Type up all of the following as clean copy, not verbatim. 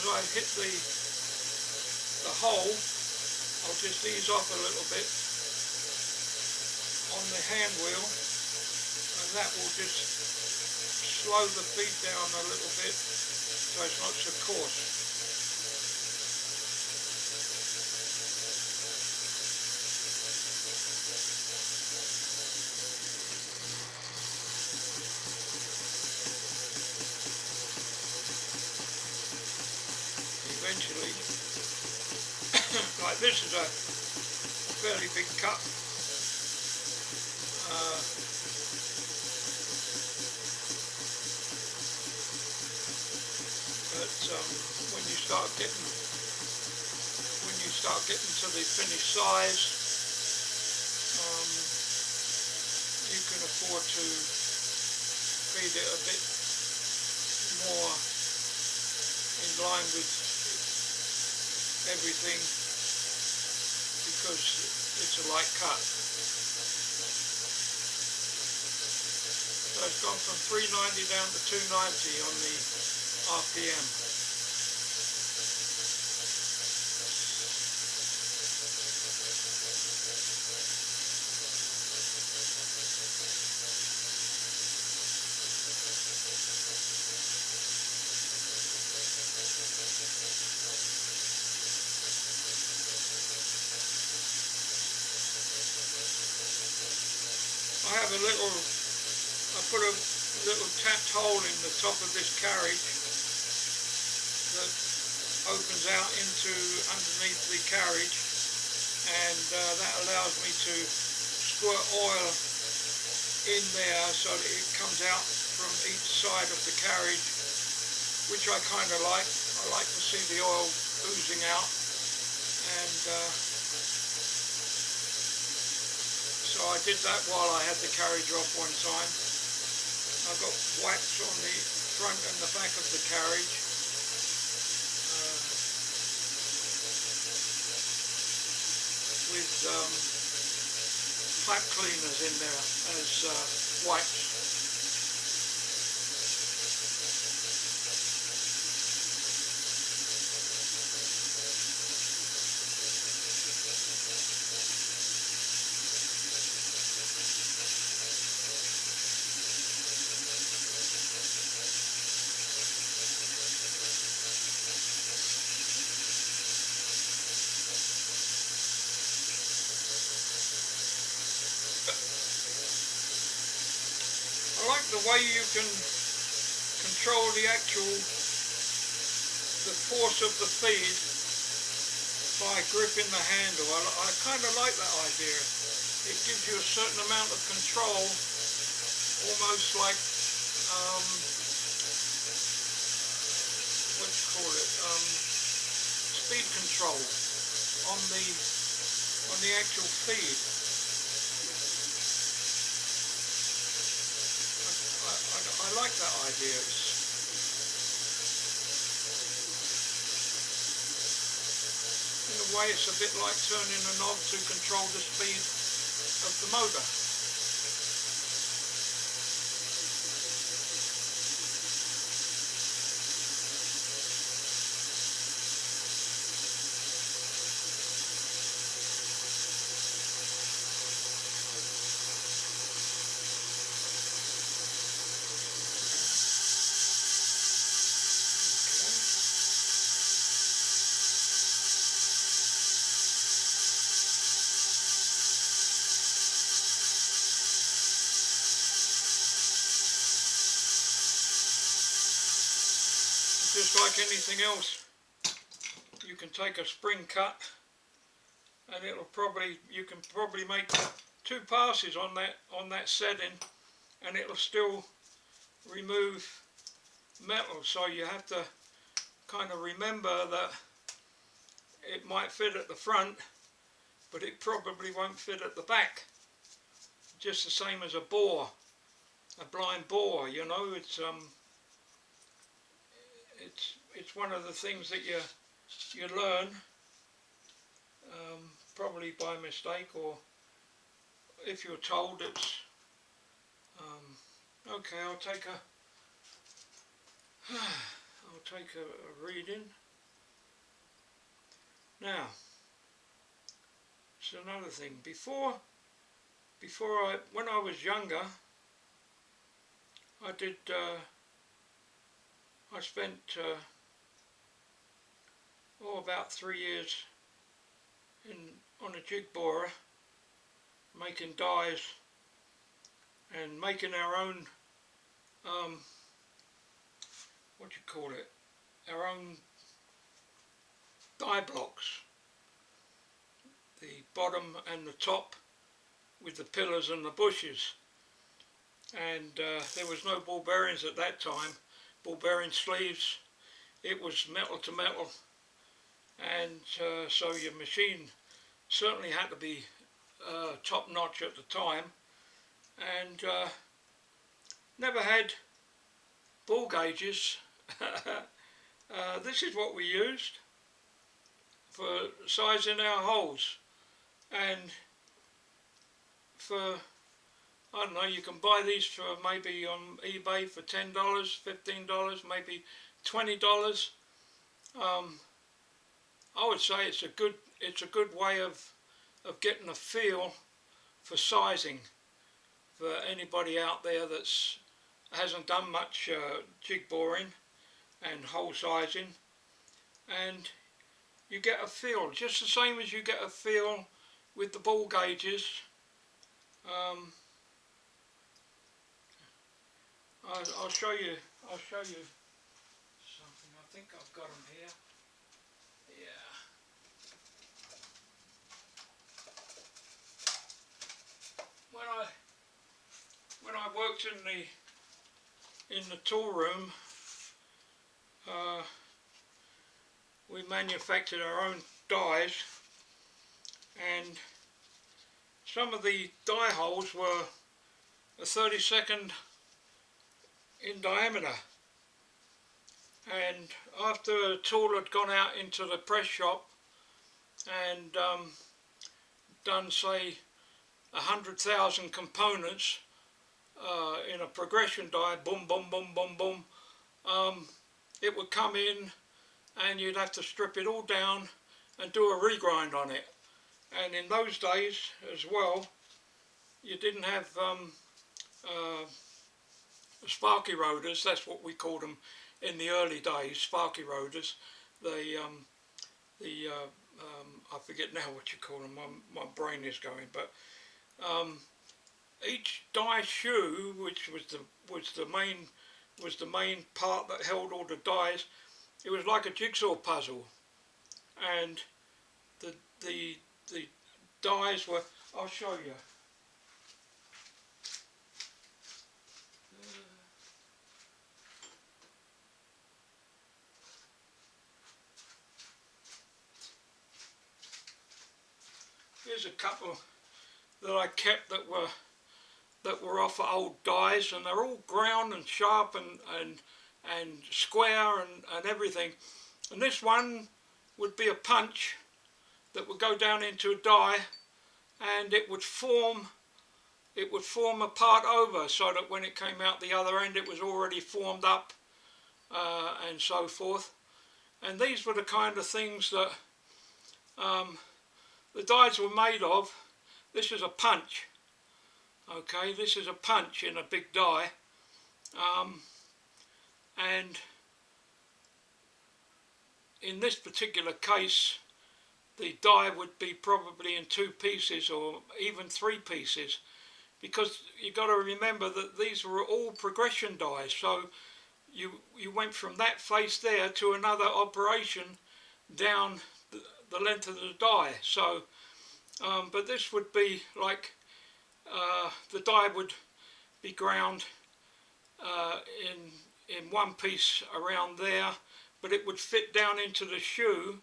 as I hit the hole, I'll just ease off a little bit on the hand wheel, and that will just slow the feed down a little bit so it's not so coarse. Eventually, like this is a fairly big cut. But when you start getting to the finished size, you can afford to feed it a bit more in line with everything, because it's a light cut. So it's gone from 390 down to 290 on the RPM. I put a little tapped hole in the top of this carriage that opens out into underneath the carriage, and that allows me to squirt oil in there so that it comes out from each side of the carriage, which I kind of like. I like to see the oil oozing out, and so I did that while I had the carriage off one time. I got wax on the front and the back of the carriage. With pipe cleaners in there as wax. I like the way you can control the force of the feed by gripping the handle. I kind of like that idea. It gives you a certain amount of control, almost like what do you call it? Speed control on the actual feed. I like that idea. In a way, it's a bit like turning a knob to control the speed of the motor. Just like anything else, you can take a spring cut and you can probably make 2 passes on that setting and it'll still remove metal. So you have to kind of remember that it might fit at the front, but it probably won't fit at the back. Just the same as a bore, a blind bore, you know. It's one of the things that you learn, probably by mistake, or if you're told it's okay. I'll take a reading. Now, it's another thing. When I was younger, I spent about 3 years on a jig borer, making dies and making our own, what do you call it, our own die blocks, the bottom and the top with the pillars and the bushes. And there was no ball bearings at that time, ball bearing sleeves. It was metal to metal, and so your machine certainly had to be top notch at the time, and never had ball gauges. This is what we used for sizing our holes, and for, I don't know, you can buy these for maybe on eBay for $10, $15, maybe $20. I would say it's a good way of getting a feel for sizing for anybody out there that's hasn't done much jig boring and hole sizing, and you get a feel just the same as you get a feel with the ball gauges. I'll show you something. I think I've got them here. Yeah. When I worked in the tool room, we manufactured our own dies, and some of the die holes were a 32nd in diameter, and after a tool had gone out into the press shop and done say 100,000 components in a progression die, boom boom boom boom boom, it would come in and you'd have to strip it all down and do a regrind on it. And in those days as well, you didn't have sparky rotors. That's what we called them in the early days, sparky rotors. I forget now what you call them, my brain is going, but each die shoe, which was the main part that held all the dies, it was like a jigsaw puzzle, and the dies were, I'll show you. Here's a couple that I kept that were off of old dies, and they're all ground and sharp and square and everything. And this one would be a punch that would go down into a die, and it would form a part over, so that when it came out the other end it was already formed up, and so forth. And these were the kind of things that the dies were made of. This is a punch. Okay, this is a punch in a big die, and in this particular case the die would be probably in 2 pieces or even 3 pieces, because you've got to remember that these were all progression dies, so you went from that face there to another operation down the length of the die. So but this would be like the die would be ground in 1 piece around there, but it would fit down into the shoe,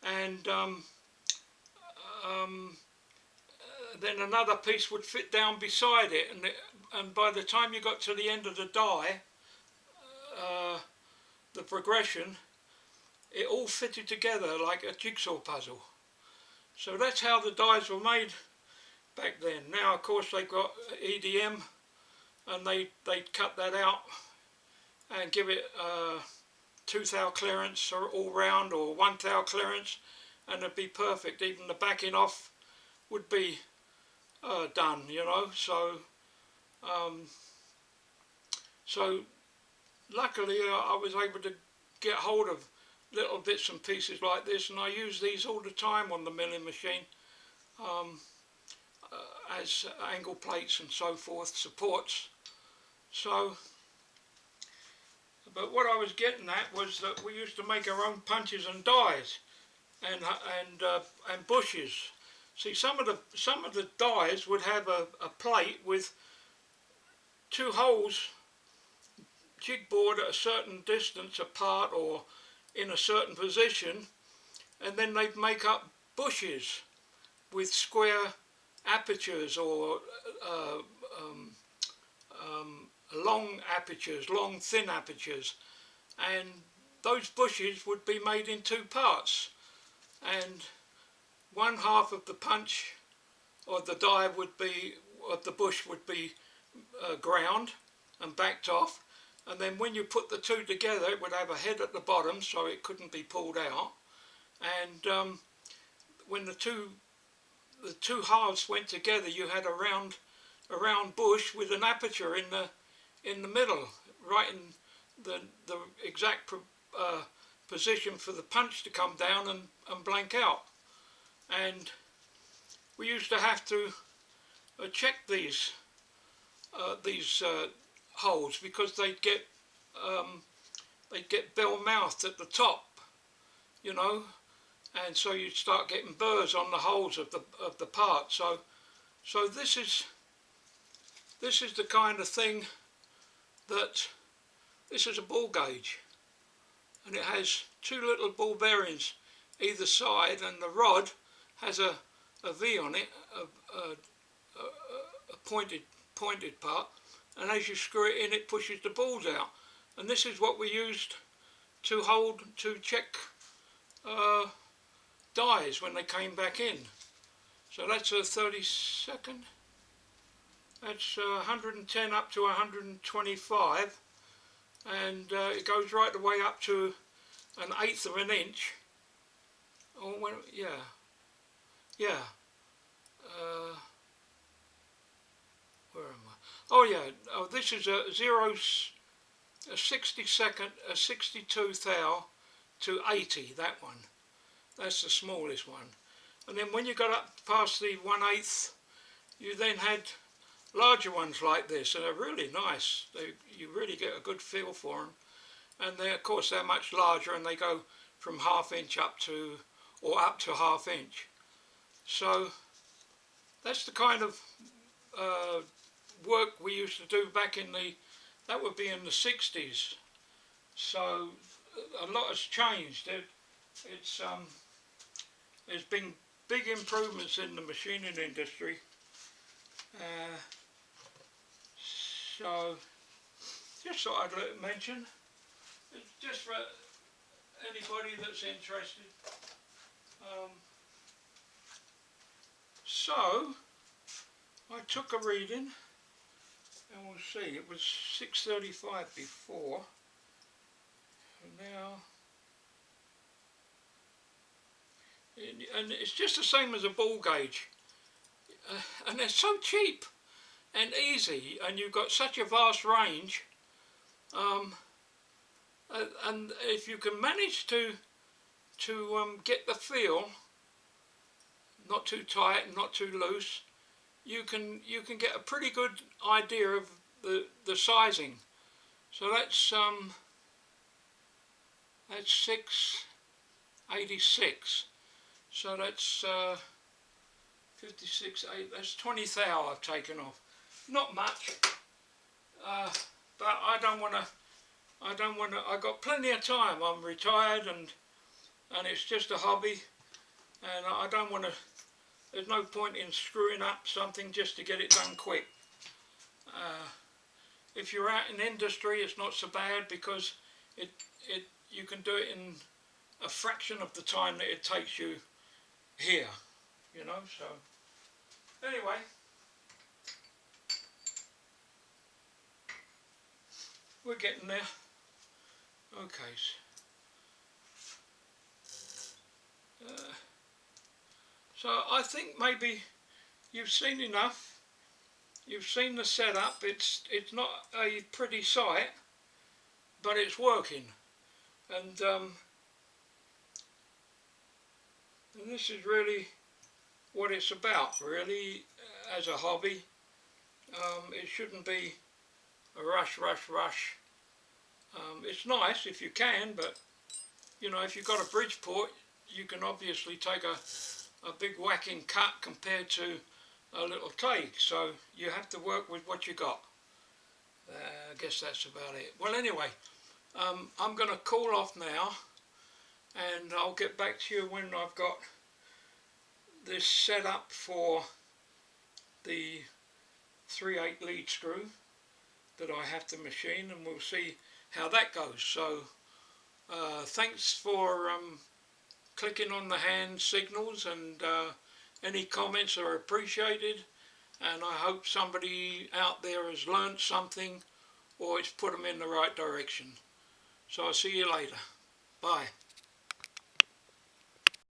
and then another piece would fit down beside it, and by the time you got to the end of the die, the progression, it all fitted together like a jigsaw puzzle. So that's how the dies were made back then. Now of course they've got EDM, and they cut that out and give it 2 thou clearance or all round, or 1 thou clearance, and it'd be perfect. Even the backing off would be done, you know. So luckily I was able to get hold of little bits and pieces like this, and I use these all the time on the milling machine as angle plates and so forth, supports. So, but what I was getting at was that we used to make our own punches and dies and bushes. See, some of the dies would have a plate with two holes jig bored at a certain distance apart or in a certain position, and then they'd make up bushes with square apertures or long apertures, long thin apertures, and those bushes would be made in two parts, and one half of the punch or the die would be, of the bush would be ground and backed off, and then when you put the two together it would have a head at the bottom so it couldn't be pulled out, and when the two halves went together you had a round bush with an aperture in the middle, right in the exact position for the punch to come down and blank out. And we used to have to check these holes because they'd get bell-mouthed at the top, you know, and so you'd start getting burrs on the holes of the part. So this is the kind of thing that, this is a ball gauge, and it has two little ball bearings either side, and the rod has a V on it, a pointed part, and as you screw it in it pushes the balls out, and this is what we used to check dies when they came back in. So that's a 32nd, that's 110 up to 125, and it goes right the way up to 1/8 of an inch. Oh, well, yeah. Where am I? Oh yeah. Oh, this is a 62nd, a 62 thou to 80. That one. That's the smallest one. And then when you got up past the 1/8, you then had larger ones like this, and they're really nice. You really get a good feel for them. And they, of course, they're much larger, and they go from 1/2 inch up to 1/2 inch. So that's the kind of work we used to do back in that would be in the 60s. So a lot has changed. There's been big improvements in the machining industry. So just thought I'd mention, it's just for anybody that's interested. So I took a reading, and we'll see, it was 6:35 before, and now, and it's just the same as a ball gauge, and they're so cheap and easy, and you've got such a vast range, and if you can manage to get the feel, not too tight and not too loose, you can get a pretty good idea of the sizing. So that's 686. So that's 56. That's 20 thou I've taken off. Not much, but I don't want to. I've got plenty of time. I'm retired, and it's just a hobby, and I don't want to. There's no point in screwing up something just to get it done quick. If you're out in industry, it's not so bad because you can do it in a fraction of the time that it takes you here, you know. So anyway, we're getting there. Okay. So I think maybe you've seen enough. You've seen the setup. It's not a pretty sight, but it's working. And this is really what it's about, really, as a hobby. It shouldn't be a rush. It's nice if you can, but you know, if you've got a Bridgeport, you can obviously take a big whacking cut compared to a little take. So you have to work with what you got. I guess that's about it. Well, anyway, I'm going to call off now, and I'll get back to you when I've got this set up for the 3/8 lead screw that I have to machine, and we'll see how that goes. So thanks for clicking on the hand signals, and any comments are appreciated, and I hope somebody out there has learnt something or it's put them in the right direction. So I'll see you later. Bye.